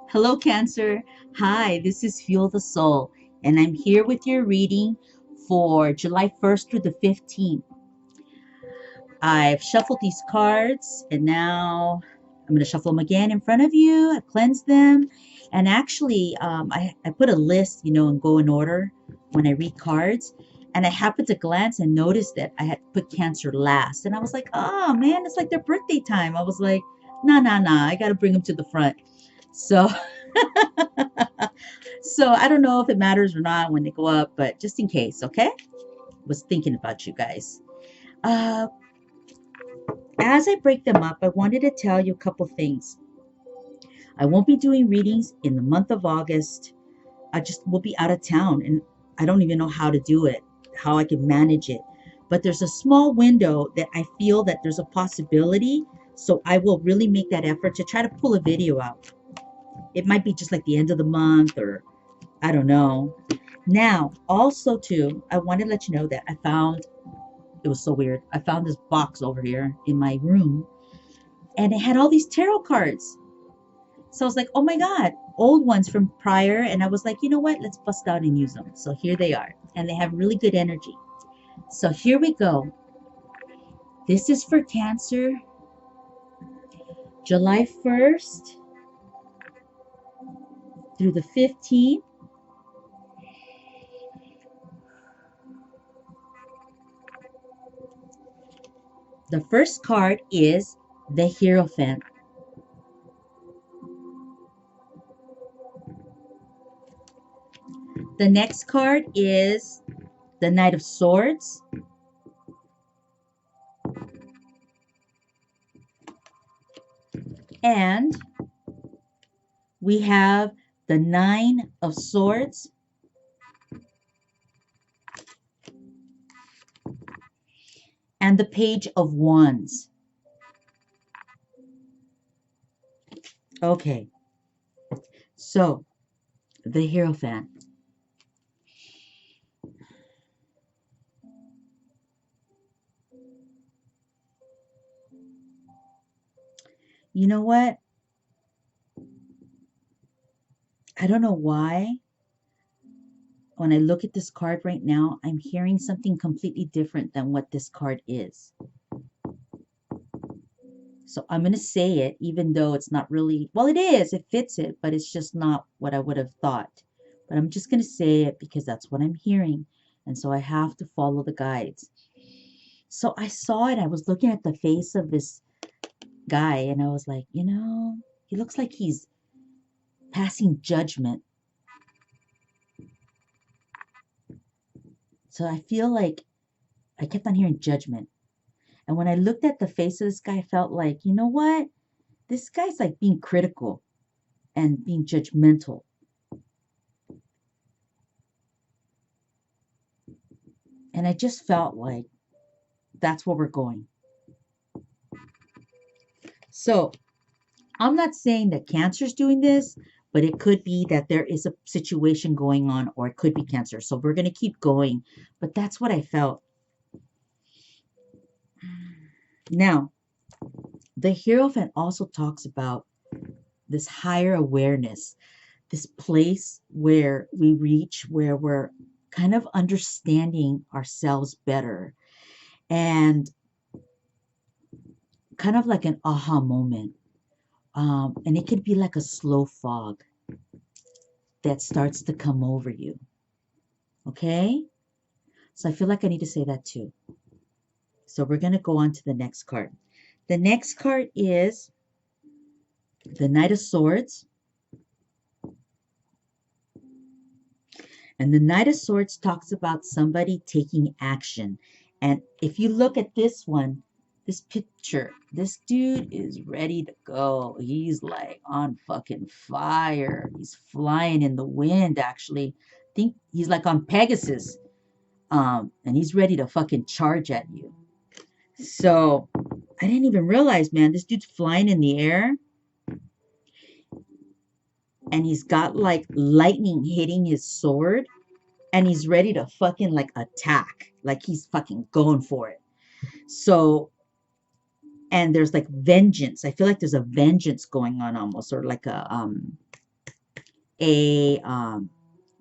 Hello, Cancer. Hi, this is Fuel the Soul, and I'm here with your reading for July 1st through the 15th. I've shuffled these cards, and now I'm going to shuffle them again in front of you. I cleanse them, and actually, I put a list, and go in order when I read cards. And I happened to glance and notice that I had put Cancer last, and I was like, "Oh man, it's like their birthday time." I was like, "Nah, nah, nah, I got to bring them to the front." So So I don't know if it matters or not when they go up, but just in case, okay? Was thinking about you guys. Uh, as I break them up, I wanted to tell you a couple things. I won't be doing readings in the month of August. I just will be out of town and I don't even know how to do it, how I can manage it. But there's a small window that I feel that there's a possibility. So I will really make that effort to try to pull a video out. It might be just like the end of the month or I don't know. Now, also too, I want to let you know that I found it was so weird. I found this box over here in my room and it had all these tarot cards. So I was like, oh my God, old ones from prior. And I was like, you know what? Let's bust out and use them. So here they are. And they have really good energy. So here we go. This is for Cancer, July 1st through the 15th. The first card is the Hierophant. The next card is the Knight of Swords. And we have the Nine of Swords. And the Page of Wands. Okay, so the Hierophant. You know what? I don't know why. When I look at this card right now, I'm hearing something completely different than what this card is. So I'm going to say it, even though it's not really, well, it is, it fits it, but it's just not what I would have thought. But I'm just going to say it because that's what I'm hearing. And so I have to follow the guides. So I saw it. I was looking at the face of this guy and I was like, he looks like he's passing judgment. So I feel like I kept on hearing judgment. And when I looked at the face of this guy, I felt like, you know what? This guy's like being critical and being judgmental. And I just felt like that's where we're going. So I'm not saying that Cancer's doing this, but it could be that there is a situation going on, or it could be Cancer. So we're going to keep going. But that's what I felt. Now, the Hierophant also talks about this higher awareness, this place where we reach, where we're kind of understanding ourselves better, and kind of like an aha moment. And it could be like a slow fog that starts to come over you. Okay? So I feel like I need to say that too. So we're going to go on to the next card. The next card is the Knight of Swords. And the Knight of Swords talks about somebody taking action. And if you look at this one, this picture, this dude is ready to go. He's like on fucking fire. He's flying in the wind, actually. I think he's like on Pegasus. And he's ready to fucking charge at you. So I didn't even realize, man, this dude's flying in the air. And he's got like lightning hitting his sword. And he's ready to fucking like attack. Like he's fucking going for it. So and there's like vengeance. I feel like there's a vengeance going on almost, or a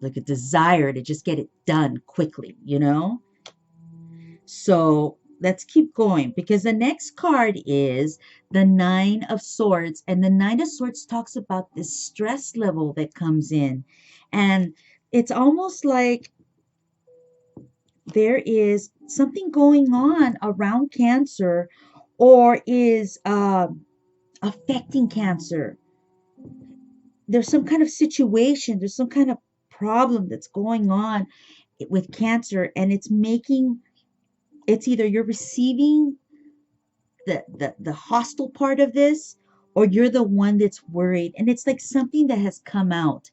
like a desire to just get it done quickly, you know? So let's keep going, because the next card is the Nine of Swords. And the Nine of Swords talks about this stress level that comes in. And it's almost like there is something going on around Cancer, or is affecting Cancer. There's some kind of situation, there's some kind of problem that's going on with Cancer, and it's making, it's either you're receiving the hostile part of this, or you're the one that's worried, and it's like something that has come out.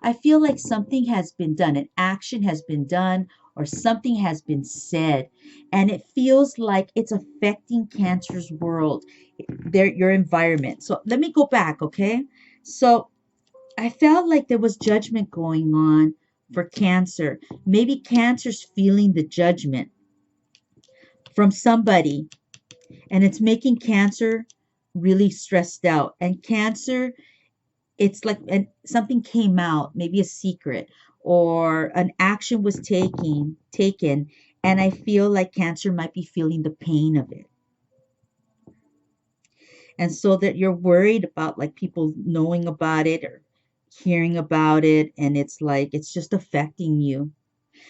I feel like something has been done, an action has been done, or something has been said, and it feels like it's affecting Cancer's world, your environment. So let me go back, okay? So I felt like there was judgment going on for Cancer. Maybe Cancer's feeling the judgment from somebody, and it's making Cancer really stressed out. And Cancer, it's like something came out, maybe a secret, or an action was taken, and I feel like Cancer might be feeling the pain of it. And so that you're worried about like people knowing about it or hearing about it, and it's like it's just affecting you.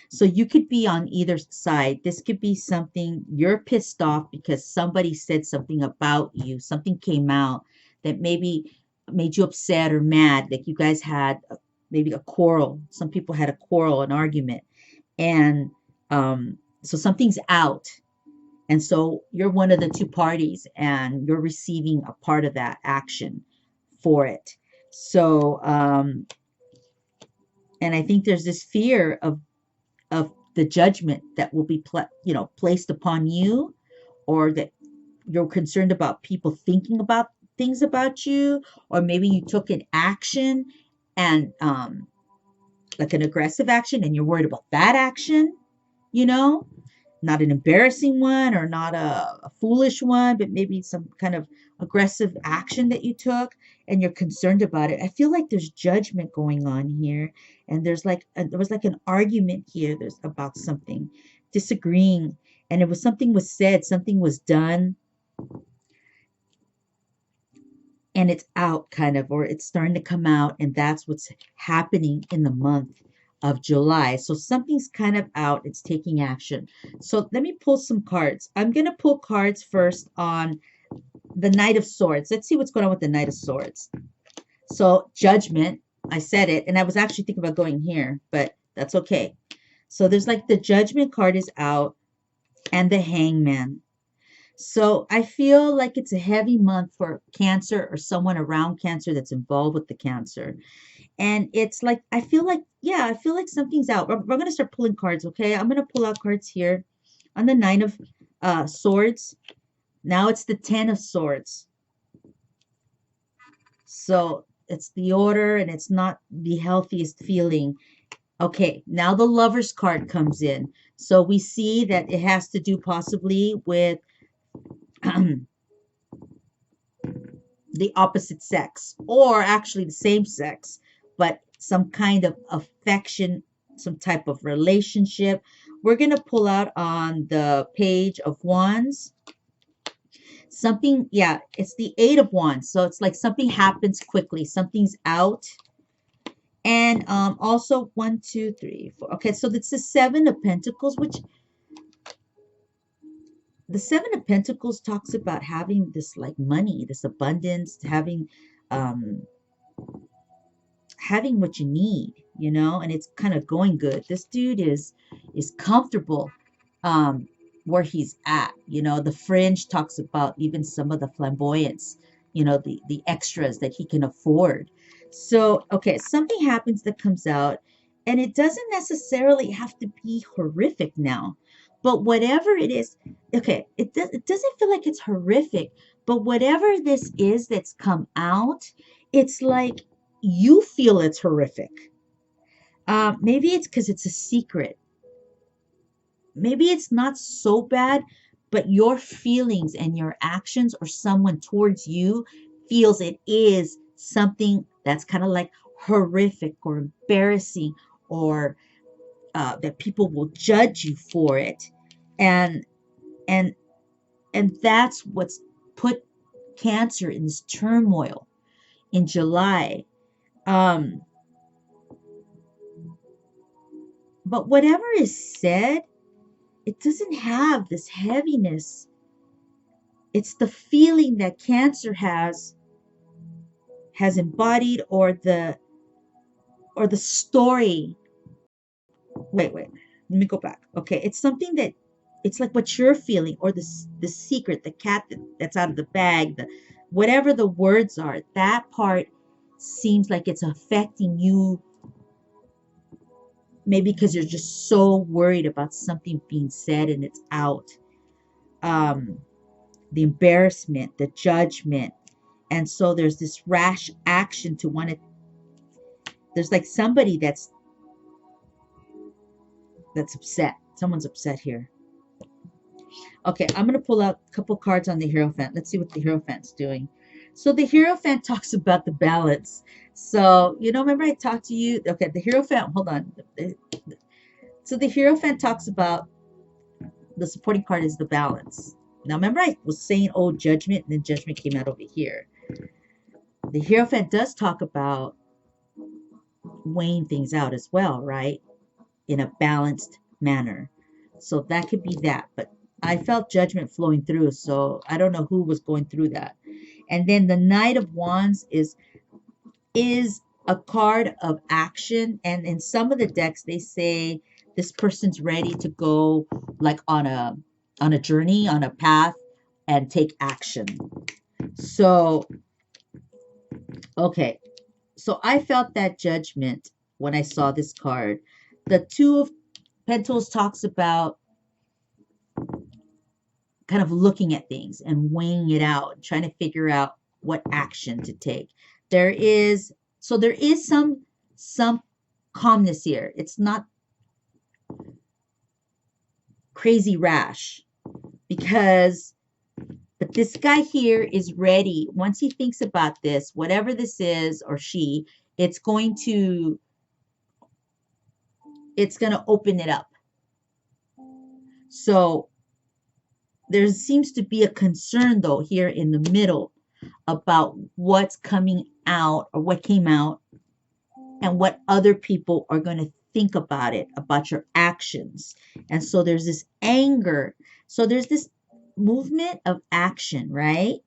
So you could be on either side. This could be something you're pissed off because somebody said something about you, something came out that maybe made you upset or mad. Like you guys had maybe a quarrel. Some people had a quarrel, an argument. And so something's out. And so you're one of the two parties, and you're receiving a part of that action for it. So, and I think there's this fear of the judgment that will be placed upon you, or that you're concerned about people thinking about things about you, or maybe you took an action, and like an aggressive action, and you're worried about that action, you know, not an embarrassing one, or not a foolish one, but maybe some kind of aggressive action that you took, and you're concerned about it. I feel like there's judgment going on here, and there was like an argument here. There's about something disagreeing, and it was something was said, something was done, and it's out kind of, or it's starting to come out, and that's what's happening in the month of July. So something's kind of out, it's taking action. So let me pull some cards. I'm going to pull cards first on the Knight of Swords. Let's see what's going on with the Knight of Swords. So judgment, I said it, and I was actually thinking about going here, but that's okay. So there's like the Judgment card is out, and the Hangman. So I feel like it's a heavy month for Cancer, or someone around Cancer that's involved with the Cancer. And it's like, I feel like, yeah, I feel like something's out. We're going to start pulling cards, okay? I'm going to pull out cards here on the Nine of Swords. Now it's the Ten of Swords. So it's the order, and it's not the healthiest feeling. Okay, now the Lover's card comes in. So we see that it has to do possibly with the opposite sex, or actually the same sex, but some kind of affection, some type of relationship. We're going to pull out on the Page of Wands. Something, yeah, it's the Eight of Wands. So it's like something happens quickly, something's out. And also 1, 2, 3, 4. Okay, so it's the Seven of Pentacles, which the Seven of Pentacles talks about having this like money, this abundance, um having what you need, you know, and it's kind of going good. This dude is comfortable where he's at, you know. The Fringe talks about even some of the flamboyance, you know, the extras that he can afford. So okay, something happens that comes out, and it doesn't necessarily have to be horrific now, but whatever it is, okay, it doesn't feel like it's horrific, but whatever this is that's come out, it's like you feel it's horrific. Maybe it's because it's a secret. Maybe it's not so bad, but your feelings and your actions or someone towards you feels it is something that's kind of like horrific or embarrassing, or that people will judge you for it, and and and that's what's put Cancer in this turmoil in July. um but whatever is said, it doesn't have this heaviness. It's the feeling that Cancer has embodied, or the story. Wait, let me go back. Okay, it's something that, it's like what you're feeling, or the secret, the cat that's out of the bag, the whatever the words are, that part seems like it's affecting you, maybe because you're just so worried about something being said and it's out. um the embarrassment, the judgment, and so there's this rash action to want to, there's like somebody that's upset. Someone's upset here. Okay, I'm going to pull out a couple cards on the Hierophant. Let's see what the Hierophant's doing. So the Hierophant talks about the balance. So, remember I talked to you? Okay, the Hierophant, hold on. So the Hierophant talks about, the supporting card is the balance. Now, remember I was saying, oh, judgment, and then judgment came out over here. The Hierophant does talk about weighing things out as well, right? In a balanced manner. So that could be that. But I felt judgment flowing through, so I don't know who was going through that. And then the Knight of Wands is a card of action, and in some of the decks they say this person's ready to go like on a journey, on a path, and take action. So okay, so I felt that judgment when I saw this card. The Two of Pentacles talks about kind of looking at things and weighing it out, trying to figure out what action to take. There is some calmness here. It's not crazy rash, because but this guy here is ready. Once he thinks about this, whatever this is, or she, it's going to open it up. So there seems to be a concern though here in the middle about what's coming out, or what came out, and what other people are going to think about it, about your actions. And so there's this anger. So there's this movement of action, right?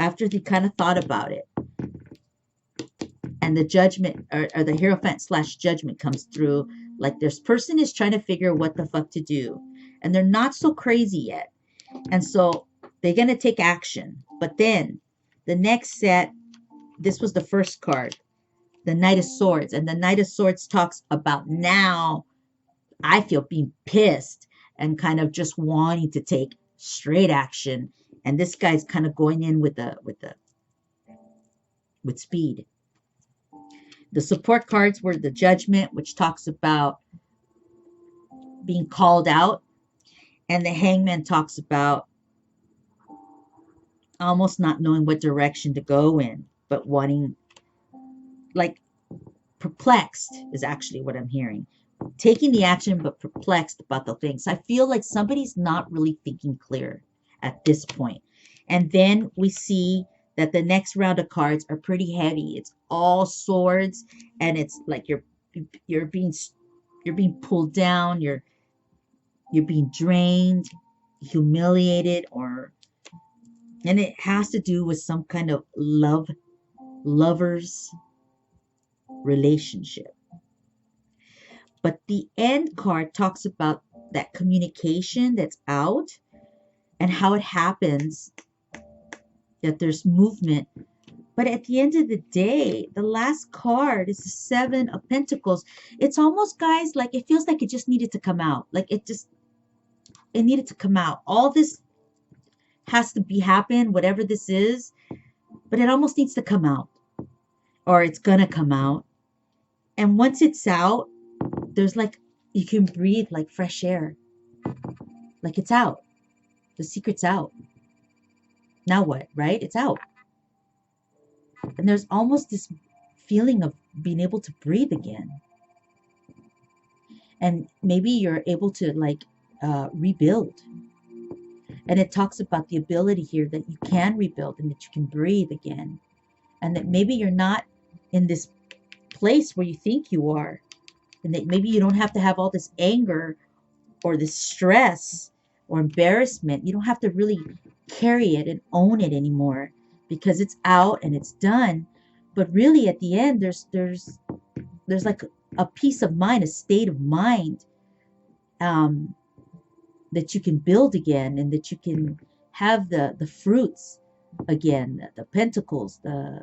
After they kind of thought about it. And the judgment, or the Hierophant / judgment comes through. Like this person is trying to figure what the fuck to do. And they're not so crazy yet. And so they're going to take action. But then the next set, this was the first card, the Knight of Swords. And the Knight of Swords talks about, now I feel being pissed and kind of just wanting to take straight action. And this guy's kind of going in with speed. The support cards were the Judgment, which talks about being called out. And the Hangman talks about almost not knowing what direction to go in, but wanting, like, perplexed is actually what I'm hearing. Taking the action, but perplexed about the things. I feel like somebody's not really thinking clear at this point. And then we see that the next round of cards are pretty heavy. It's all swords, and it's like you're being pulled down, you're being drained, humiliated, and it has to do with some kind of lovers relationship. But the End card talks about that communication that's out, and how it happens, that there's movement. But at the end of the day, the last card is the Seven of Pentacles. It's almost, guys, like it feels like it just needed to come out. Like it needed to come out. All this has to happen, whatever this is, but it almost needs to come out, or it's gonna come out. And once it's out, there's like, you can breathe like fresh air, like it's out. The secret's out. Now what, right? It's out. And there's almost this feeling of being able to breathe again. And maybe you're able to like rebuild. And it talks about the ability here that you can rebuild and that you can breathe again. And that maybe you're not in this place where you think you are. And that maybe you don't have to have all this anger or this stress or embarrassment. You don't have to really carry it and own it anymore because it's out and it's done. But really at the end there's like a peace of mind, a state of mind um, that you can build again and that you can have the fruits again, the pentacles, the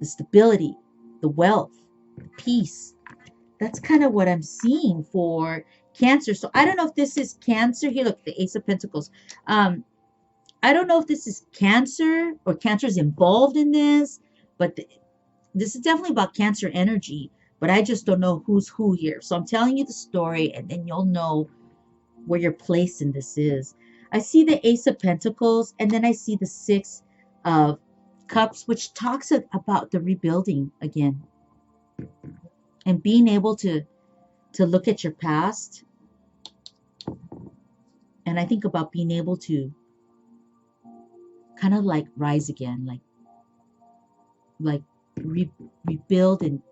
stability, the wealth, the peace. That's kind of what I'm seeing for Cancer. So I don't know if this is Cancer. Here, look, the Ace of Pentacles. I don't know if this is Cancer or Cancer is involved in this, but this is definitely about Cancer energy. But I just don't know who's who here. So I'm telling you the story, and then you'll know where your place in this is. I see the Ace of Pentacles, and then I see the Six of Cups, which talks about the rebuilding again and being able to look at your past. And I think about being able to kind of like rise again, like rebuild and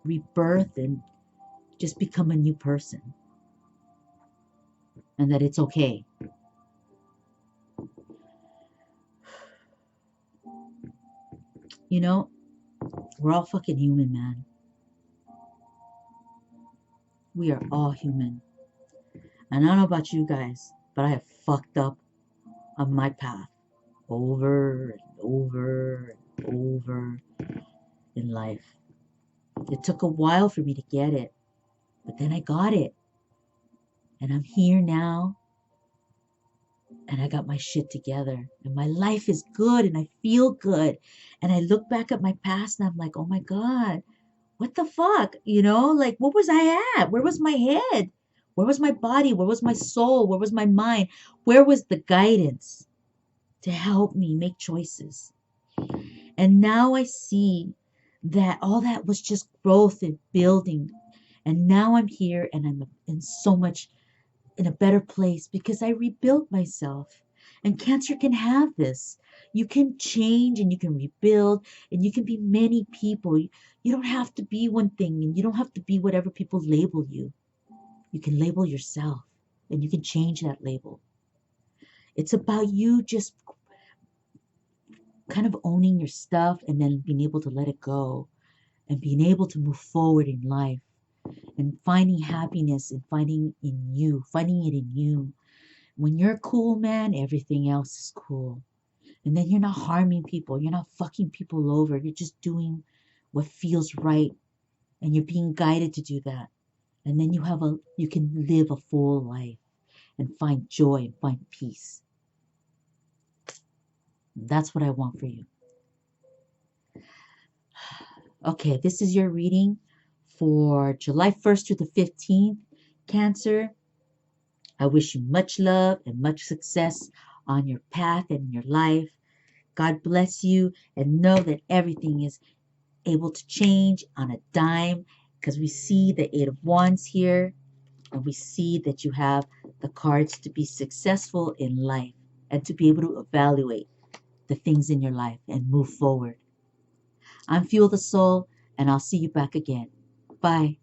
rebirth and just become a new person. And that it's okay. You know, we're all fucking human, man. We are all human. And I don't know about you guys, but I have fucked up on my path over and over and over in life. It took a while for me to get it, but then I got it. And I'm here now. And I got my shit together. And my life is good and I feel good. And I look back at my past and I'm like, oh my God, what the fuck? You know, like, what was I at? Where was my head? Where was my body? Where was my soul? Where was my mind? Where was the guidance to help me make choices? And now I see that all that was just growth and building. And now I'm here and I'm in so much in a better place because I rebuilt myself. And Cancer can have this. You can change and you can rebuild and you can be many people. You don't have to be one thing and you don't have to be whatever people label you. You can label yourself and you can change that label. It's about you just kind of owning your stuff and then being able to let it go and being able to move forward in life and finding happiness and finding it in you. When you're cool, man, everything else is cool. And then you're not harming people. You're not fucking people over. You're just doing what feels right. And you're being guided to do that. And then you can live a full life and find joy and find peace. That's what I want for you. Okay, this is your reading for July 1st through the 15th, Cancer. I wish you much love and much success on your path and in your life. God bless you and know that everything is able to change on a dime because we see the Eight of Wands here and we see that you have the cards to be successful in life and to be able to evaluate the things in your life and move forward. I'm Fuel the Soul and I'll see you back again. Bye.